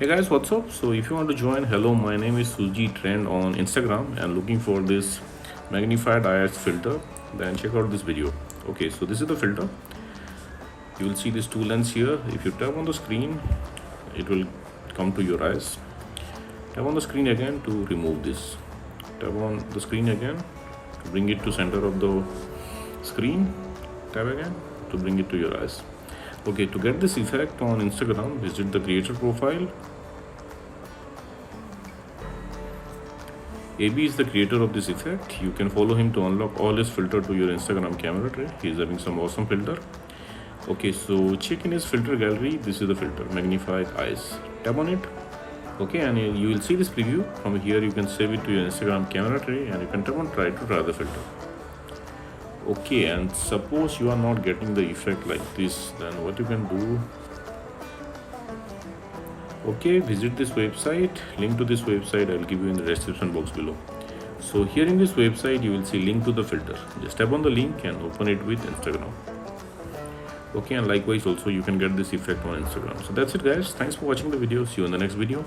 Hey guys, what's up? So if you want to join, hello, my name is Suji Trend on Instagram and looking for this Magnified Eyes filter, then check out this video. Okay, so this is the filter. You will see these two lenses here. If you tap on the screen, it will come to your eyes. Tap on the screen again to remove this. Tap on the screen again to bring it to center of the screen. Tap again to bring it to your eyes. Okay, to get this effect on Instagram, visit the creator profile. AB is the creator of this effect. You can follow him to unlock all his filter to your Instagram camera tray. He's having some awesome filter. Okay, so check in his filter gallery. This is the filter, Magnified Eyes. Tap on it. Okay, and you will see this preview. From here, you can save it to your Instagram camera tray and you can tap on try to try the filter. Okay, and suppose you are not getting the effect like this, then what you can do, okay, visit this website. Link to this website I'll give you in the description box below. So here in this website you will see link to the filter. Just tap on the link and open it with Instagram. Okay, and likewise also you can get this effect on Instagram. So that's it guys, thanks for watching the video. See you in the next video.